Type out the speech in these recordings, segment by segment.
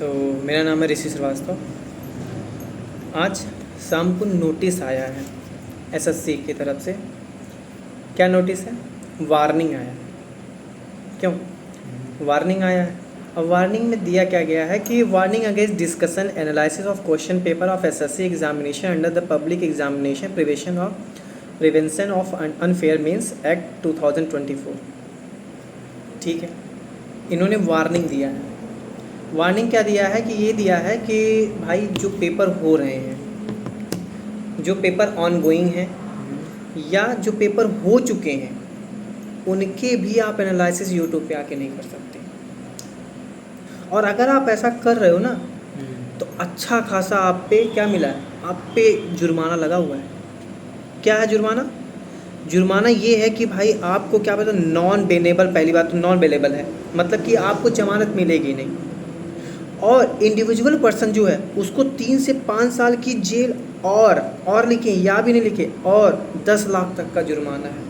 मेरा नाम है ऋषि श्रीवास्तव। आज शाम को नोटिस आया है एसएससी की तरफ से। क्या नोटिस है? वार्निंग आया है। क्यों वार्निंग आया है? अब वार्निंग में दिया क्या गया है कि warning against discussion analysis of question paper of SSC examination under the public examination prevention of unfair means act 2024। ठीक है, इन्होंने वार्निंग दिया है। वार्निंग क्या दिया है कि ये दिया है कि भाई जो पेपर हो रहे हैं, जो पेपर ऑन गोइंग हैं या जो पेपर हो चुके हैं, उनके भी आप एनालिसिस यूट्यूब पे आके नहीं कर सकते। और अगर आप ऐसा कर रहे हो ना तो अच्छा खासा आप पे क्या मिला है, आप पे जुर्माना लगा हुआ है। क्या है जुर्माना? जुर्माना ये है कि भाई आपको क्या पता, नॉन बेलेबल, पहली बात तो नॉन बेलेबल है, मतलब कि आपको जमानत मिलेगी नहीं। और इंडिविजुअल पर्सन जो है उसको 3 से 5 साल की जेल और लिखे या भी नहीं लिखे और 10 लाख तक का जुर्माना है।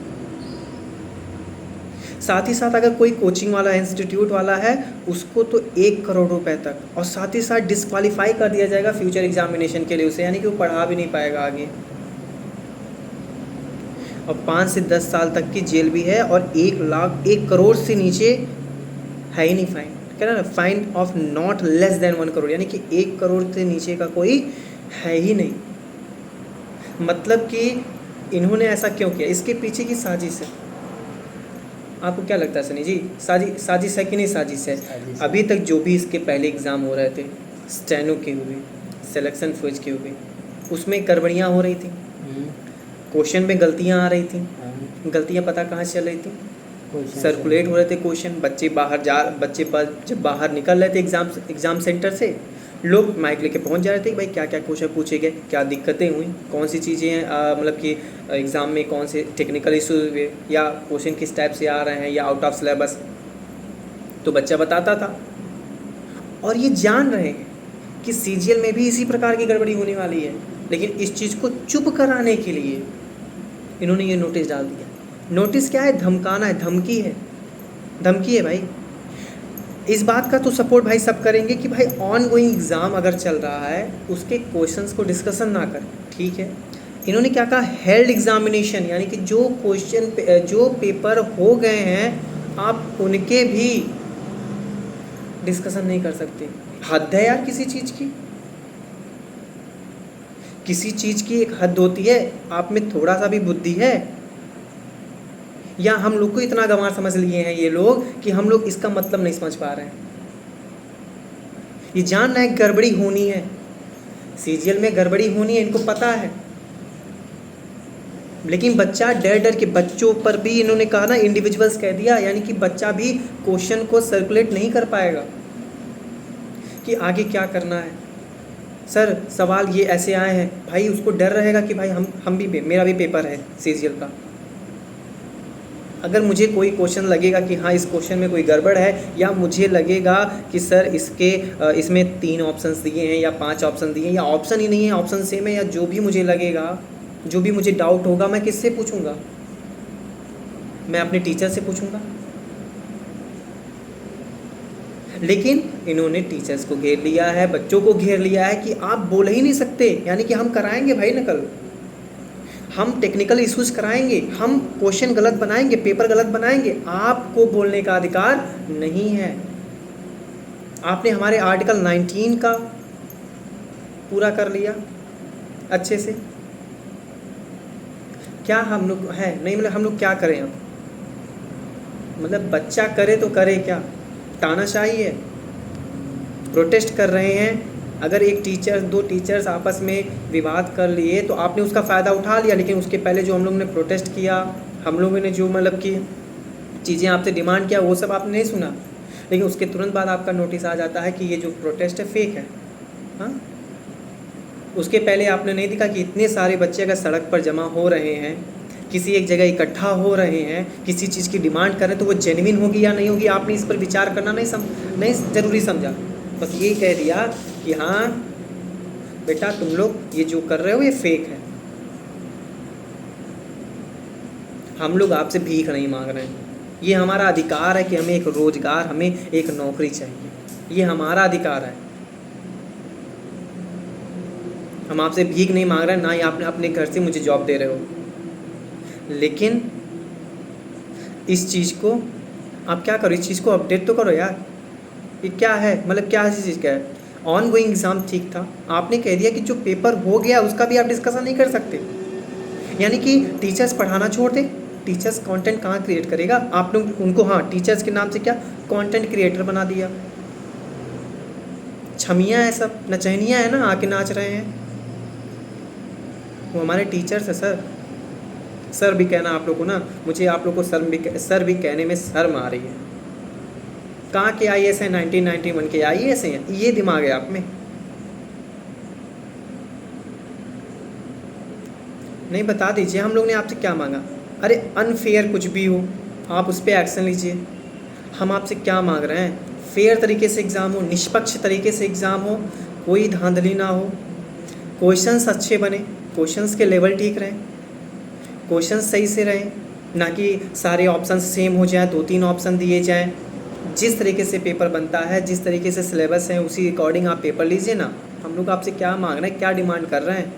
साथ ही साथ अगर कोई कोचिंग वाला इंस्टीट्यूट वाला है उसको तो 1 करोड़ रुपए तक, और साथ ही साथ डिस्क्वालीफाई कर दिया जाएगा फ्यूचर एग्जामिनेशन के लिए उसे, यानी कि वो पढ़ा भी नहीं पाएगा आगे। और 5 से 10 साल तक की जेल भी है, और 1 करोड़ से नीचे है ही नहीं फाइन। क्या ना, fine of not less than 1 crore, यानी कि 1 करोड़ से नीचे का कोई है ही नहीं। मतलब कि इन्होंने ऐसा क्यों किया? इसके पीछे की साजिश है। आपको क्या लगता है सनी जी, साजिश है कि नहीं साजिश है? अभी तक जो भी इसके पहले एग्ज़ाम हो रहे थे, स्टेनो के हुए, सिलेक्शन फौज के हुए, उसमें गड़बड़ियाँ हो रही थी, क्वेश्चन में गलतियाँ आ रही थी। गलतियाँ पता कहाँ से चल रही थी? सर्कुलेट हो रहे थे क्वेश्चन। बच्चे जब बाहर निकल रहे थे एग्ज़ाम सेंटर से, लोग माइक लेके पहुंच जा रहे थे कि भाई क्या क्या क्वेश्चन पूछे गए, क्या दिक्कतें हुई, कौन सी चीज़ें मतलब कि एग्ज़ाम में कौन से टेक्निकल इशूज़ हुए, या क्वेश्चन किस टाइप से आ रहे हैं, या आउट ऑफ सिलेबस, तो बच्चा बताता था। और ये जान रहे हैं कि सीजीएल में भी इसी प्रकार की गड़बड़ी होने वाली है, लेकिन इस चीज़ को चुप कराने के लिए इन्होंने ये नोटिस डाल दिया। नोटिस क्या है? धमकाना है, धमकी है भाई। इस बात का तो सपोर्ट भाई सब करेंगे कि भाई ऑन गोइंग एग्ज़ाम अगर चल रहा है उसके क्वेश्चंस को डिस्कशन ना करें, ठीक है। इन्होंने क्या कहा? हेल्ड एग्जामिनेशन, यानी कि जो पेपर हो गए हैं आप उनके भी डिस्कशन नहीं कर सकते। हद है यार किसी चीज़ की एक हद होती है। आप में थोड़ा सा भी बुद्धि है, या हम लोग को इतना गंवार समझ लिए हैं ये लोग कि हम लोग इसका मतलब नहीं समझ पा रहे हैं। ये जान रहे हैं गड़बड़ी होनी है, सीजीएल में गड़बड़ी होनी है, इनको पता है, लेकिन बच्चा डर के, बच्चों पर भी इन्होंने कहा ना, इंडिविजुअल्स कह दिया, यानी कि बच्चा भी क्वेश्चन को सर्कुलेट नहीं कर पाएगा कि आगे क्या करना है। सर सवाल ये ऐसे आए हैं, भाई उसको डर रहेगा कि भाई मेरा भी पेपर है सीजीएल का। अगर मुझे कोई क्वेश्चन लगेगा कि हाँ इस क्वेश्चन में कोई गड़बड़ है, या मुझे लगेगा कि सर इसमें 3 ऑप्शंस दिए हैं या 5 ऑप्शन दिए हैं, या ऑप्शन ही नहीं है, ऑप्शन सेम है, या जो भी मुझे लगेगा, जो भी मुझे डाउट होगा, मैं किससे पूछूंगा? मैं अपने टीचर से पूछूंगा। लेकिन इन्होंने टीचर्स को घेर लिया है, बच्चों को घेर लिया है कि आप बोल ही नहीं सकते, यानी कि हम कराएंगे भाई नकल, हम टेक्निकल इश्यूज कराएंगे, हम क्वेश्चन गलत बनाएंगे, पेपर गलत बनाएंगे, आपको बोलने का अधिकार नहीं है। आपने हमारे आर्टिकल 19 का पूरा कर लिया अच्छे से, क्या हम लोग है नहीं, मतलब हम लोग क्या करें अब? मतलब बच्चा करे तो करे क्या? तानाशाही है। प्रोटेस्ट कर रहे हैं, अगर दो टीचर्स आपस में विवाद कर लिए तो आपने उसका फ़ायदा उठा लिया, लेकिन उसके पहले जो हम लोगों ने प्रोटेस्ट किया, हम लोगों ने जो मतलब कि चीज़ें आपसे डिमांड किया, वो सब आपने नहीं सुना, लेकिन उसके तुरंत बाद आपका नोटिस आ जाता है कि ये जो प्रोटेस्ट है फेक है। हाँ, उसके पहले आपने नहीं देखा कि इतने सारे बच्चे अगर सड़क पर जमा हो रहे हैं, किसी एक जगह इकट्ठा हो रहे हैं, किसी चीज़ की डिमांड कर रहे हैं, तो वो जेन्युइन होगी या नहीं होगी, आपने इस पर विचार करना नहीं ज़रूरी समझा। बस ये कह दिया कि हाँ बेटा तुम लोग ये जो कर रहे हो ये फेक है। हम लोग आपसे भीख नहीं मांग रहे हैं, ये हमारा अधिकार है कि हमें एक रोज़गार, हमें एक नौकरी चाहिए, ये हमारा अधिकार है। हम आपसे भीख नहीं मांग रहे हैं, ना ही आपने अपने घर से मुझे जॉब दे रहे हो, लेकिन इस चीज़ को आप क्या करो, इस चीज़ को अपडेट तो करो यार। ये क्या है, मतलब क्या ऐसी चीज़ क्या है। ऑन गोइंग एग्ज़ाम ठीक था, आपने कह दिया कि जो पेपर हो गया उसका भी आप डिस्कशन नहीं कर सकते, यानी कि टीचर्स पढ़ाना छोड़ दे। टीचर्स कंटेंट कहाँ क्रिएट करेगा, आप लोग उनको, हाँ टीचर्स के नाम से क्या कंटेंट क्रिएटर बना दिया। छमियाँ है सब, नचनियाँ है ना, आके नाच रहे हैं, वो हमारे टीचर्स है सर। सर भी कहना आप लोग को ना, मुझे आप लोग को सर भी कहने में शर्म आ रही है। कहाँ के IAS हैं, 1991 के IAS हैं, ये दिमाग है आप में। नहीं, बता दीजिए हम लोग ने आपसे क्या मांगा। अरे अनफेयर कुछ भी हो आप उस पर एक्शन लीजिए। हम आपसे क्या मांग रहे हैं, फेयर तरीके से एग्ज़ाम हो, निष्पक्ष तरीके से एग्ज़ाम हो, कोई धांधली ना हो, क्वेश्चंस अच्छे बने, क्वेश्चंस के लेवल ठीक रहें, क्वेश्चंस सही से रहें, ना कि सारे ऑप्शन सेम हो जाए, 2-3 ऑप्शन दिए जाएँ। जिस तरीके से पेपर बनता है, जिस तरीके से सिलेबस है, उसी अकॉर्डिंग आप पेपर लीजिए ना। हम लोग आपसे क्या मांग रहे हैं, क्या डिमांड कर रहे हैं,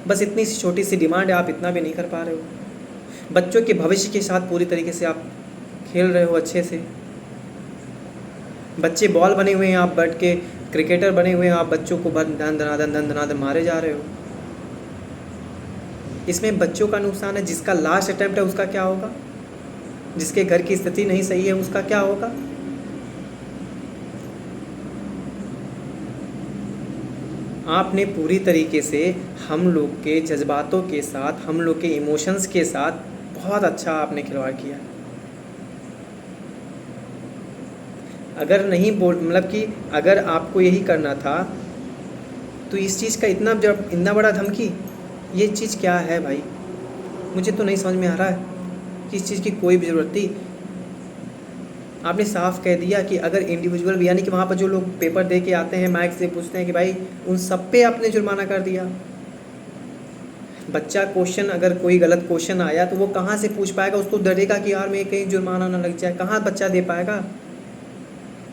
बस इतनी सी छोटी सी डिमांड है, आप इतना भी नहीं कर पा रहे हो। बच्चों के भविष्य के साथ पूरी तरीके से आप खेल रहे हो अच्छे से। बच्चे बॉल बने हुए हैं, आप बैठ के क्रिकेटर बने हुए हैं, आप बच्चों को धन धनाधन मारे जा रहे हो। इसमें बच्चों का नुकसान है, जिसका लास्ट अटैम्प्ट है उसका क्या होगा, जिसके घर की स्थिति नहीं सही है उसका क्या होगा। आपने पूरी तरीके से हम लोग के जज्बातों के साथ, हम लोग के इमोशंस के साथ बहुत अच्छा आपने खिलवाड़ किया। अगर नहीं मतलब कि अगर आपको यही करना था तो इस चीज़ का इतना बड़ा धमकी, ये चीज़ क्या है भाई, मुझे तो नहीं समझ में आ रहा है कि इस चीज़ की कोई भी ज़रूरत थी। आपने साफ कह दिया कि अगर इंडिविजुअल, यानी कि वहाँ पर जो लोग पेपर दे के आते हैं माइक से पूछते हैं कि भाई, उन सब पे आपने जुर्माना कर दिया। बच्चा क्वेश्चन, अगर कोई गलत क्वेश्चन आया तो वो कहाँ से पूछ पाएगा, उसको डरेगा कि यार मैं कहीं जुर्माना ना लग जाए, कहाँ बच्चा दे पाएगा।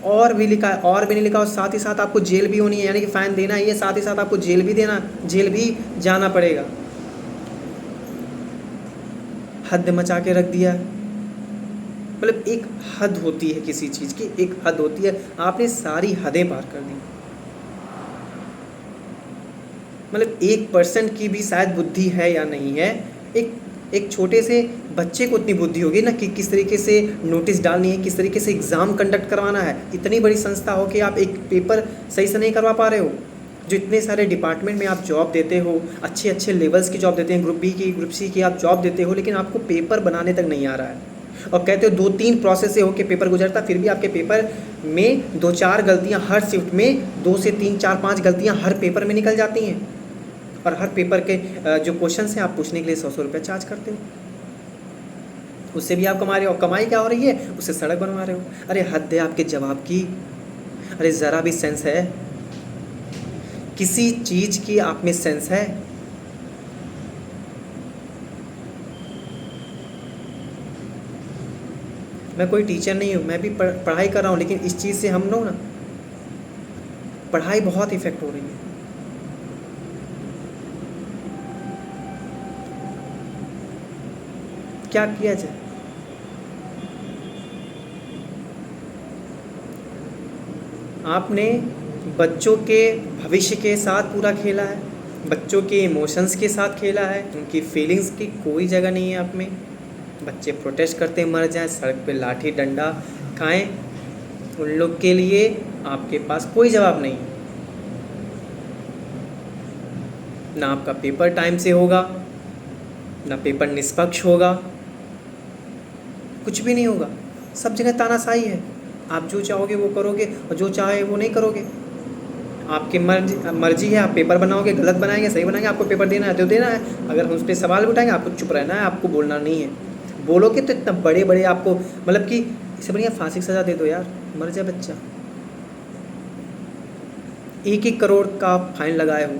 और भी लिखा है, और भी नहीं लिखा, और साथ ही साथ आपको जेल भी होनी है, यानी कि फ़ाइन देना ही है, साथ ही साथ आपको जेल भी जाना पड़ेगा। हद मचा के रख दिया। मतलब एक हद होती है किसी चीज़ की, एक हद होती है, आपने सारी हदें पार कर दी। मतलब 1% की भी शायद बुद्धि है या नहीं है, एक छोटे से बच्चे को इतनी बुद्धि होगी ना कि किस तरीके से नोटिस डालनी है, किस तरीके से एग्ज़ाम कंडक्ट करवाना है। इतनी बड़ी संस्था हो कि आप एक पेपर सही से नहीं करवा पा रहे हो, जो इतने सारे डिपार्टमेंट में आप जॉब देते हो, अच्छे अच्छे लेवल्स की जॉब देते हैं, ग्रुप बी की, ग्रुप सी की आप जॉब देते हो, लेकिन आपको पेपर बनाने तक नहीं आ रहा है। और कहते हो 2-3 प्रोसेस से होकर पेपर गुजरता, फिर भी आपके पेपर में 2-4 गलतियाँ हर शिफ्ट में, 2 से 3, 4, 5 गलतियाँ हर पेपर में निकल जाती हैं। और हर पेपर के जो क्वेश्चन हैं आप पूछने के लिए 100 रुपये चार्ज करते हो, उससे भी आप कमा रहे हो। और कमाई क्या हो रही है, उससे सड़क बनवा रहे हो। अरे हद है आपके जवाब की, अरे ज़रा भी सेंस है, किसी चीज़ की आप में सेंस है। मैं कोई टीचर नहीं हूँ, मैं भी पढ़ाई कर रहा हूँ, लेकिन इस चीज़ से हम लोग ना, पढ़ाई बहुत इफ़ेक्ट हो रही है। क्या किया जाए। आपने बच्चों के भविष्य के साथ पूरा खेला है, बच्चों के इमोशंस के साथ खेला है, उनकी फीलिंग्स की कोई जगह नहीं है आप में। बच्चे प्रोटेस्ट करते मर जाएं, सड़क पे लाठी डंडा खाएं, उन लोग के लिए आपके पास कोई जवाब नहीं है। ना आपका पेपर टाइम से होगा, ना पेपर निष्पक्ष होगा, कुछ भी नहीं होगा। सब जगह तानाशाही है, आप जो चाहोगे वो करोगे और जो चाहे वो नहीं करोगे। आपकी मर्जी है, आप पेपर बनाओगे, गलत बनाएंगे, सही बनाएंगे, आपको पेपर देना है तो देना है। अगर हम उस पर सवाल उठाएंगे, आपको चुप रहना है, आपको बोलना नहीं है। बोलोगे तो इतना बड़े बड़े आपको, मतलब कि इससे बढ़िया फांसी की सज़ा दे दो यार, मर जाए बच्चा। 1-1 करोड़ का फाइन लगाए हो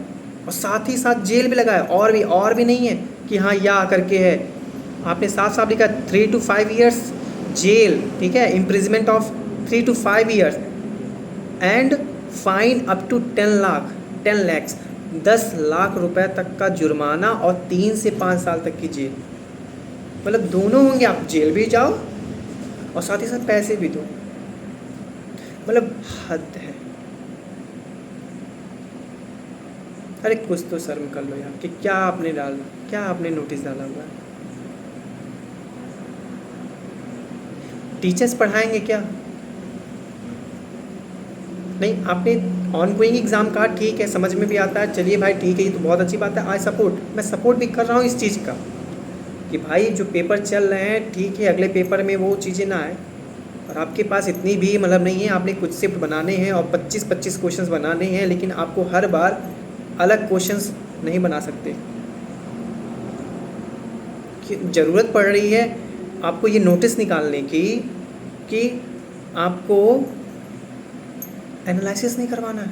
और साथ ही साथ जेल भी लगाए, और भी नहीं है कि हाँ या करके है। आपने साफ साफ लिखा 3 to 5 years जेल, ठीक है, imprisonment of 3 to 5 years and fine up to 10 lakh 10 lakhs। 10 lakh रुपए तक का जुर्माना और 3 से 5 साल तक की जेल। मतलब दोनों होंगे, आप जेल भी जाओ और साथ ही साथ पैसे भी दो। मतलब हद है। अरे कुछ तो शर्म कर लो यार कि क्या आपने डाला, क्या आपने नोटिस डाला हुआ है। टीचर्स पढ़ाएंगे क्या? नहीं, आपने ऑन गोइंग एग्ज़ाम का ठीक है, समझ में भी आता है, चलिए भाई ठीक है, ये तो बहुत अच्छी बात है। आई सपोर्ट, मैं सपोर्ट भी कर रहा हूँ इस चीज़ का कि भाई जो पेपर चल रहे हैं ठीक है, अगले पेपर में वो चीज़ें ना आए। और आपके पास इतनी भी मतलब नहीं है, आपने कुछ शिफ्ट बनाने हैं और 25-25 क्वेश्चंस बनाने हैं, लेकिन आपको हर बार अलग क्वेश्चंस नहीं बना सकते। कि ज़रूरत पड़ रही है आपको ये नोटिस निकालने की कि आपको एनालिसिस नहीं करवाना है,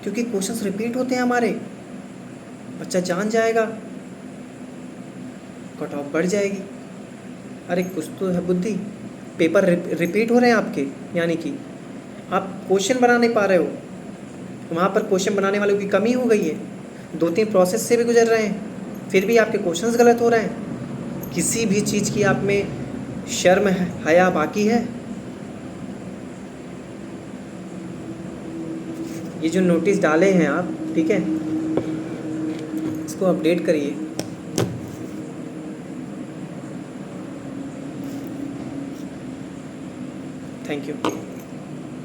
क्योंकि क्वेश्चंस रिपीट होते हैं हमारे, बच्चा जान जाएगा, कट ऑफ बढ़ जाएगी। अरे कुछ तो है बुद्धि। पेपर रिपीट हो रहे हैं आपके, यानी कि आप क्वेश्चन बना नहीं पा रहे हो, वहाँ पर क्वेश्चन बनाने वालों की कमी हो गई है, 2-3 प्रोसेस से भी गुजर रहे हैं, फिर भी आपके क्वेश्चंस गलत हो रहे हैं। किसी भी चीज़ की आप में शर्म है, हया बाकी है? ये जो नोटिस डाले हैं आप, ठीक है, इसको अपडेट करिए। Thank you.